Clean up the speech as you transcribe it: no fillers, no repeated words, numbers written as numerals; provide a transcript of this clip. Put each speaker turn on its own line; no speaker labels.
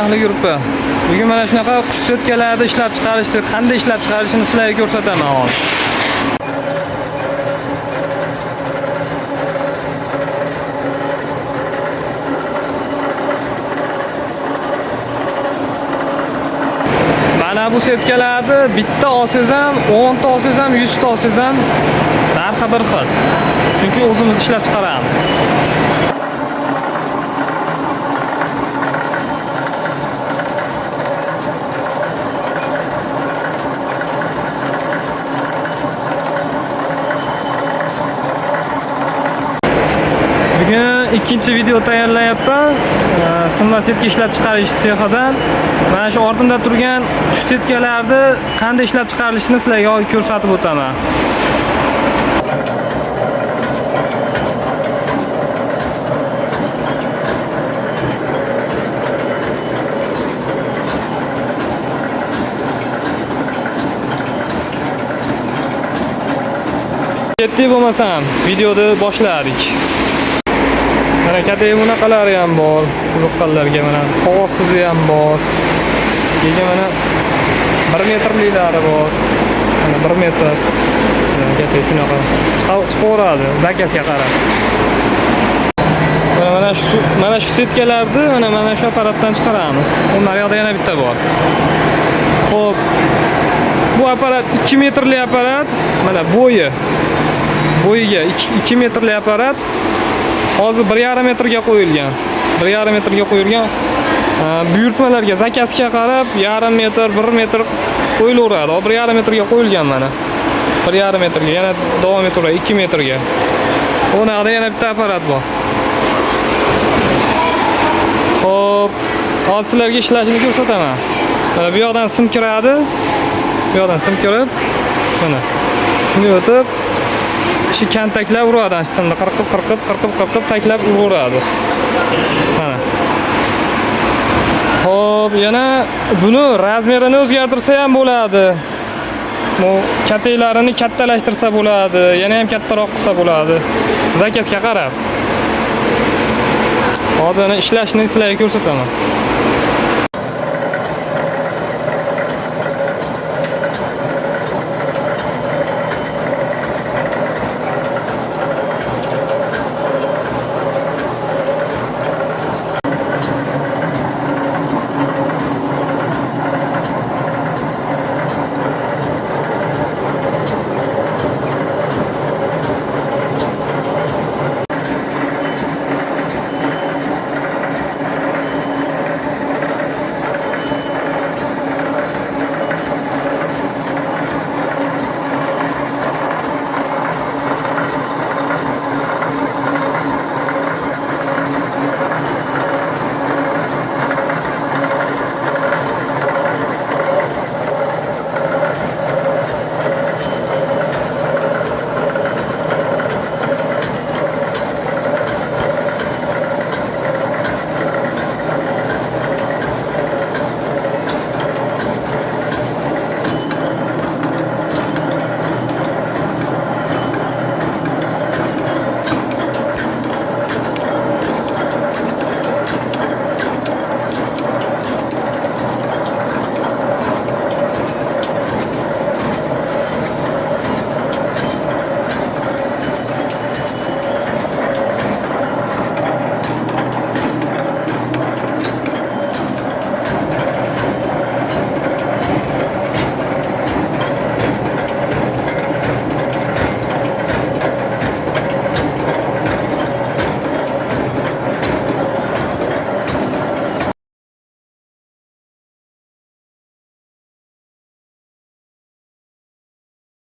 ahli guruhi. Bugun mana shunaqa qush setkalarni ishlab chiqarishni, qanday ishlab chiqarishni sizlarga ko'rsataman hozir. Mana bu setkalarni bitta olsangiz ham, 10 ta olsangiz ham, 100 ta olsangiz ham narxi bir xil. Chunki o'zimiz ishlab chiqaramiz. Bugun ikkinchi video tayyorlayapman. Simla setka ishlab chiqarish sexidan. Mana shu ortimda turgan shu setkalarni qanday ishlab chiqarilishini sizlarga ko'rsatib o'taman. Ketdik bo'lmasam, videoni boshladik. Mana katta bunaqalari ham bor, qiziqqanlarga mana qog'ozsizi ham bor. Keyin mana 1 metrliklari bor. Mana 1 metr. Katta shunaqa chiqaveradi, zakazga qarab. Mana shu setkalarni mana shu apparatdan chiqaramiz. Ular yoqda yana bitta bor. Xo'p. Bu apparat 2 metrli apparat. Mana bo'yiga 2 metrli apparat. Hozir 1,5 metrga qo'yilgan. 1,5 metrga qo'yilgan. Buyurtmalarga, zakazga qarab 1,5 metr, 1 metr qo'yilaveradi. 1,5 metrga qo'yilgan mana. 1,5 metrga, yana davom etaveradi 2 metrga. O'naqda yana bitta apparat bor. Xo'p, hozir sizlarga ishlashini ko'rsataman. Mana bu yoqdan sim kiradi. Bu yoqdan sim kirib, mana bunga o'tib shu kantaklab uradi, simni qirqib taklab uradi. Mana. Xo'p, yana buni razmerini o'zgartirsa ham bo'ladi. Bu kattalarini kattalashtirsa bo'ladi, yana ham kattaroq qilsa bo'ladi. Zakazga qarab. Hozir ishlashni sizlarga ko'rsataman.